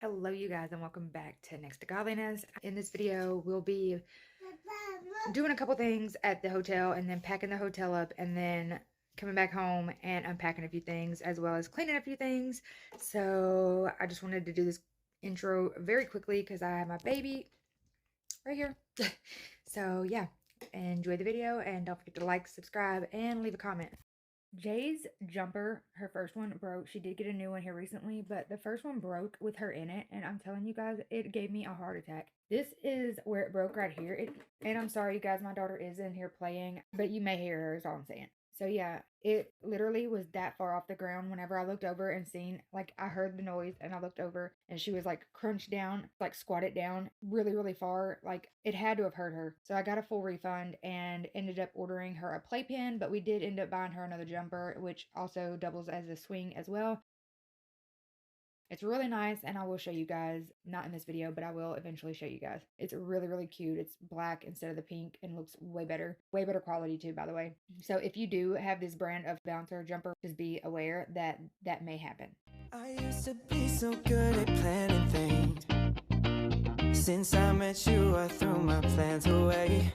Hello you guys, and welcome back to Next to Godliness. In this video we'll be doing a couple things at the hotel and then packing the hotel up and then coming back home and unpacking a few things as well as cleaning a few things. So I just wanted to do this intro very quickly because I have my baby right here. So yeah, enjoy the video and don't forget to like, subscribe, and leave a comment. Jay's jumper, her first one broke. She did get a new one here recently, but the first one broke with her in it, and I'm telling you guys, it gave me a heart attack. This is where it broke right here. And I'm sorry, you guys, my daughter is in here playing, but you may hear her is all I'm saying. So yeah, it literally was that far off the ground whenever I looked over and seen, like, I heard the noise and I looked over and she was like crunched down, like squatted down really, really far. Like it had to have hurt her. So I got a full refund and ended up ordering her a playpen, but we did end up buying her another jumper, which also doubles as a swing as well. It's really nice, and I will show you guys, not in this video, but I will eventually show you guys. It's really, really cute. It's black instead of the pink and looks way better quality too, by the way. So if you do have this brand of bouncer jumper, just be aware that that may happen. I used to be so good at planning things. Since I met you, I threw my plans away.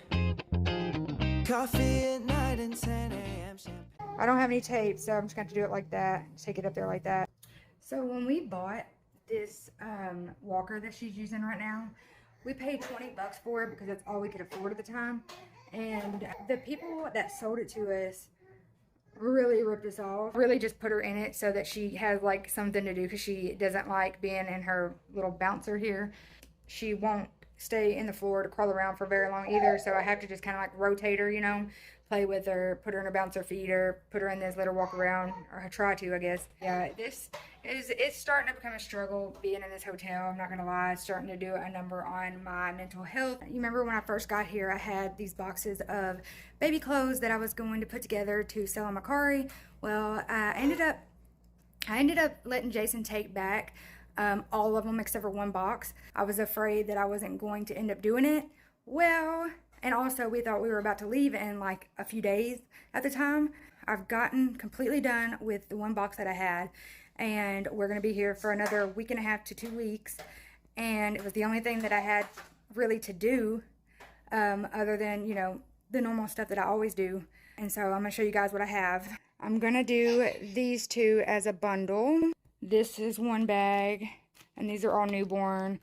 Coffee at night and 10 a.m. champagne. I don't have any tape, so I'm just going to do it like that. Take it up there like that. So when we bought this walker that she's using right now, we paid 20 bucks for it because that's all we could afford at the time. And the people that sold it to us really ripped us off. Really just put her in it so that she has like something to do because she doesn't like being in her little bouncer here. She won't stay in the floor to crawl around for very long either, so I have to just kind of like rotate her, you know, play with her, put her in a bouncer feeder, put her in this, let her walk around, or I try to, I guess. Yeah, it's starting to become a struggle being in this hotel. I'm not gonna lie, it's starting to do a number on my mental health. You remember when I first got here, I had these boxes of baby clothes that I was going to put together to sell on Macari. Well, I ended up letting Jason take back all of them except for one box. I was afraid that I wasn't going to end up doing it. Well, and also we thought we were about to leave in like a few days at the time. I've gotten completely done with the one box that I had, and we're gonna be here for another week and a half to 2 weeks. And it was the only thing that I had really to do other than, you know, the normal stuff that I always do. And so I'm gonna show you guys what I have. I'm gonna do these two as a bundle. This is one bag, and these are all newborn.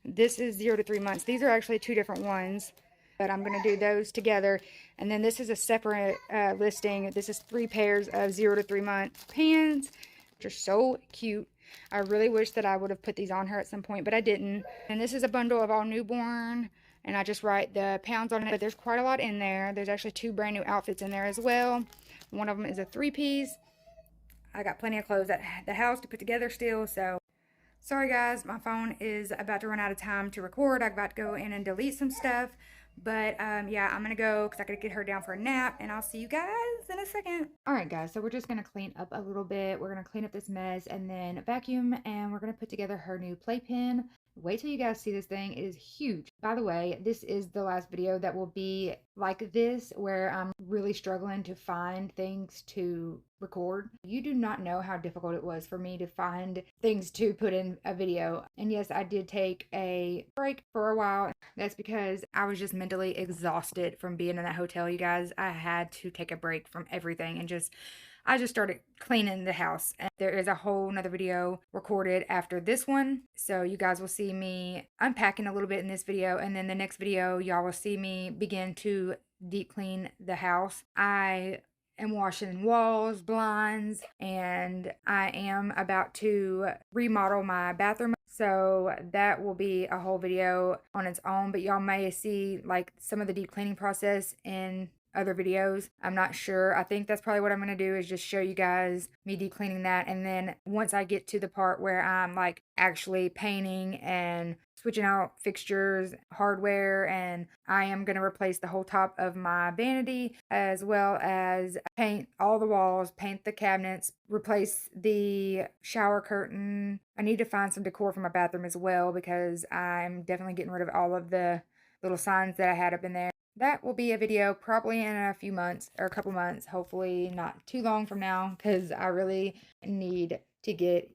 This is 0 to 3 months. These are actually two different ones, but I'm going to do those together. And then this is a separate listing. This is 3 pairs of 0 to 3 month pants, which are so cute. I really wish that I would have put these on her at some point, but I didn't. And this is a bundle of all newborn, and I just write the pounds on it. But there's quite a lot in there. There's actually 2 brand new outfits in there as well. One of them is a 3-piece. I got plenty of clothes at the house to put together still, so sorry guys, my phone is about to run out of time to record. I'm about to go in and delete some stuff, but yeah, I'm gonna go because I gotta get her down for a nap, and I'll see you guys in a second. All right guys, so we're just gonna clean up a little bit. We're gonna clean up this mess and then vacuum, and we're gonna put together her new playpen. Wait till you guys see this thing. It is huge. By the way, this is the last video that will be like this, where I'm really struggling to find things to record. You do not know how difficult it was for me to find things to put in a video. And yes, I did take a break for a while. That's because I was just mentally exhausted from being in that hotel, you guys. I had to take a break from everything and I just started cleaning the house. And there is a whole nother video recorded after this one. So you guys will see me unpacking a little bit in this video. And then the next video, y'all will see me begin to deep clean the house. I am washing walls, blinds, and I am about to remodel my bathroom. So that will be a whole video on its own. But y'all may see like some of the deep cleaning process in other videos. I'm not sure. I think that's probably what I'm going to do, is just show you guys me deep cleaning that. And then once I get to the part where I'm like actually painting and switching out fixtures, hardware, and I am going to replace the whole top of my vanity, as well as paint all the walls, paint the cabinets, replace the shower curtain. I need to find some decor for my bathroom as well, because I'm definitely getting rid of all of the little signs that I had up in there. That will be a video probably in a few months, or a couple months, hopefully not too long from now, because I really need to get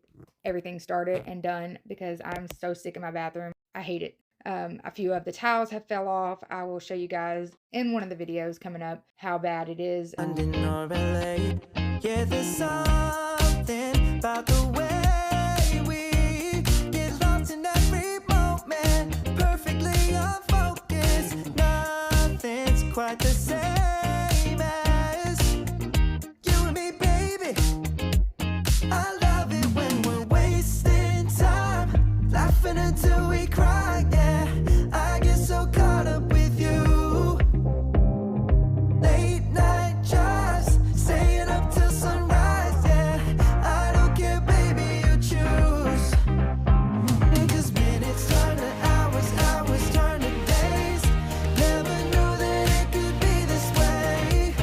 everything started and done because I'm so sick of my bathroom. I hate it. A few of the tiles have fell off. I will show you guys in one of the videos coming up how bad it is. London or LA. Yeah, there's something about the way we get lost in every moment, perfectly unfocused. Nothing's quite the same as you and me, baby. I love it when we're wasting time, laughing until we cry. Yeah, I get so caught up with you. Late night just staying up till sunrise. Yeah, I don't care, baby, you choose. 'Cause minutes turn to hours, hours turn to days. Never knew that it could be this way.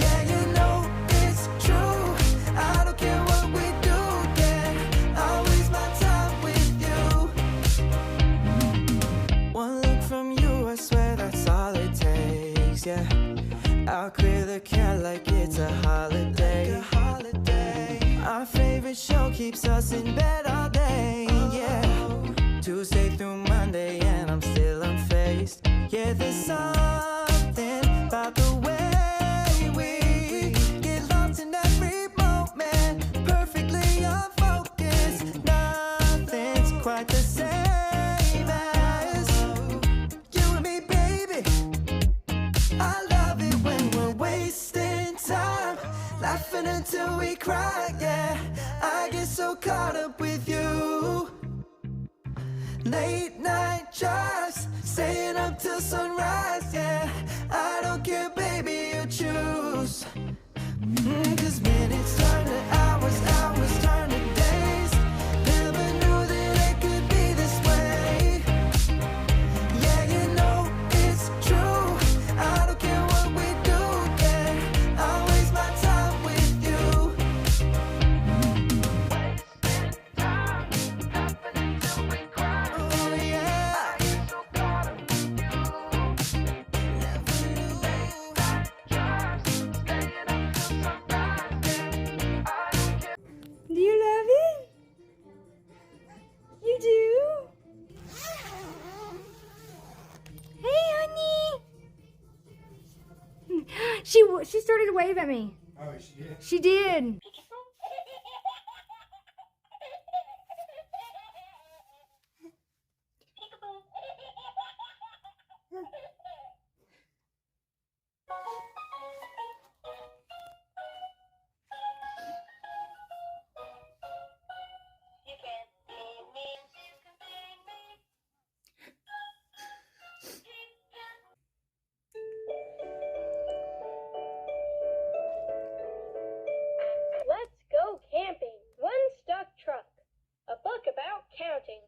Yeah, you know it's true. I don't care what we do. Yeah, I'll waste my time with you. One look from you, I swear that's all it takes. Yeah, I'll clear the cat like it's a holiday. Our favorite show keeps us in bed all day. Yeah, Tuesday through Monday and I'm still unfazed. Yeah, there's something about the way we get lost in every moment, perfectly unfocused. Nothing's quite the same as you and me, baby. I love it when we're wasting time, laughing until we cry. Yeah, I get so caught up with you. Late night just staying up till sunrise. Yeah, I don't care, baby, you choose. 'Cause minutes turn to hours, hours turn to days. Never knew that it could be this way. Yeah, you know it's true. I don't care what we do. Yeah, I'll waste my time with you. Oh yeah. Never knew. Do you love it? You do? Hey, honey. She started to wave at me. Oh, she did? She did. Let's go camping. One stuck truck. A book about counting.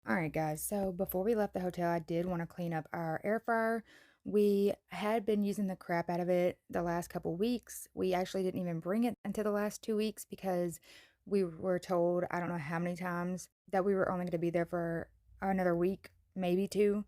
Alright guys, so before we left the hotel, I did want to clean up our air fryer. We had been using the crap out of it the last couple weeks. We actually didn't even bring it until the last 2 weeks because we were told, I don't know how many times, that we were only going to be there for another week, maybe 2.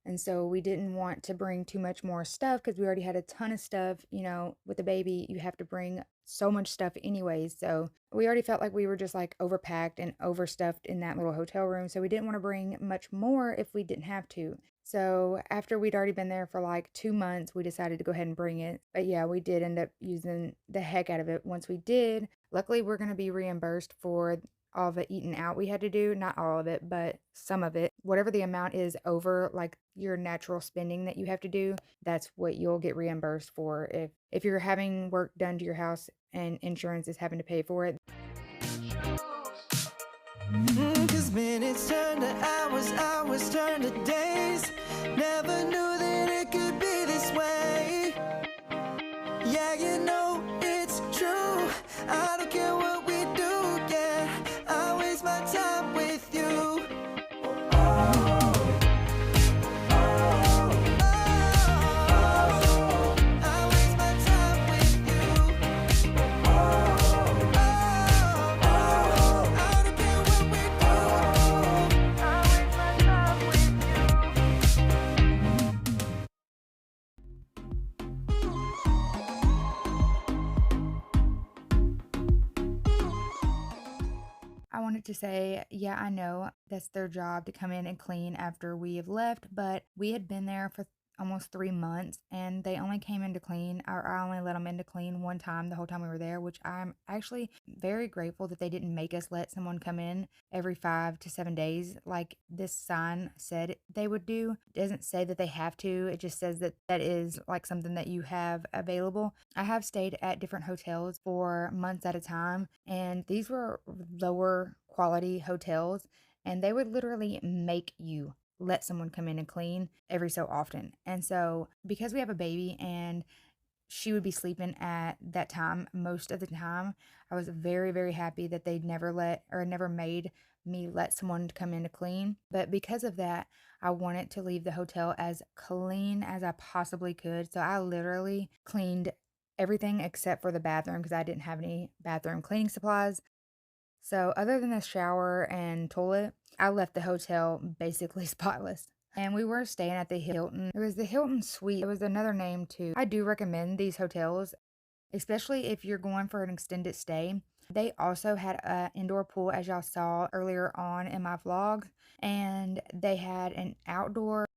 And so we didn't want to bring too much more stuff because we already had a ton of stuff. You know, with a baby, you have to bring so much stuff anyways. So we already felt like we were just like overpacked and overstuffed in that little hotel room. So we didn't want to bring much more if we didn't have to. So after we'd already been there for like 2 months, we decided to go ahead and bring it. But yeah, we did end up using the heck out of it once we did. Luckily, we're going to be reimbursed for all the eating out we had to do. Not all of it, but some of it. Whatever the amount is over like your natural spending that you have to do, that's what you'll get reimbursed for if you're having work done to your house and insurance is having to pay for it. 'Cause minutes turn to hours, hours turn to days. Never knew that it could be this way. Yeah, you know it's true. I don't care what we do. Yeah, I waste my time with you. I waste my time with you. I don't care what we do. I waste my time with you. I wanted to say, yeah, I know that's their job to come in and clean after we have left, but we had been there for almost 3 months and they only came in to clean, or I only let them in to clean one time the whole time we were there, which I'm actually very grateful that they didn't make us let someone come in every 5 to 7 days like this sign said they would do. It doesn't say that they have to, it just says that that is like something that you have available. I have stayed at different hotels for months at a time, and these were lower quality hotels, and they would literally make you let someone come in and clean every so often. And so, because we have a baby and she would be sleeping at that time most of the time, I was very, very happy that they'd never made me let someone come in to clean. But because of that, I wanted to leave the hotel as clean as I possibly could. So I literally cleaned everything except for the bathroom because I didn't have any bathroom cleaning supplies. So, other than the shower and toilet, I left the hotel basically spotless. And we were staying at the Hilton. It was the Hilton Suite. It was another name too. I do recommend these hotels, especially if you're going for an extended stay. They also had an indoor pool, as y'all saw earlier on in my vlog, and they had an outdoor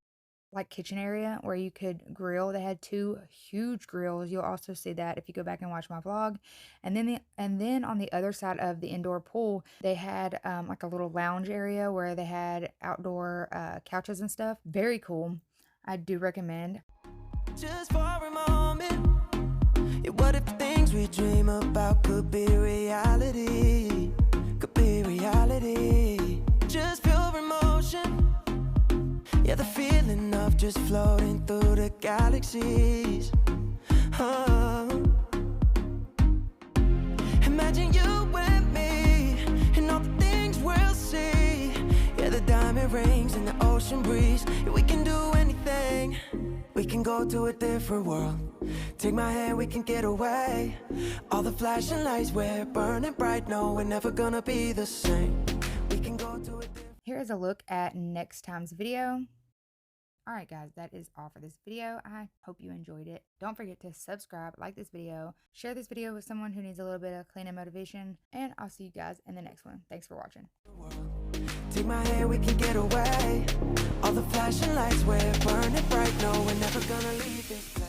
like kitchen area where you could grill. They had 2 huge grills. You'll also see that if you go back and watch my vlog. And then on the other side of the indoor pool, they had like a little lounge area where they had outdoor couches and stuff. Very cool. I do recommend. Just for a moment, yeah, what if the things we dream about could be reality? Could be reality. Just pure emotion. Yeah, the feeling of just floating through the galaxies. Imagine you and me and all the things we'll see. Yeah, the diamond rings and the ocean breeze. Yeah, we can do anything. We can go to a different world. Take my hand, we can get away. All the flashing lights, we're burning bright. No, we're never gonna be the same. We can go to a different. Here is a look at next time's video. Alright guys, that is all for this video. I hope you enjoyed it. Don't forget to subscribe, like this video, share this video with someone who needs a little bit of cleaning motivation, and I'll see you guys in the next one. Thanks for watching. Take my hand, we can get away. All the flashing lights, we're burning bright. No, we're never gonna leave this place.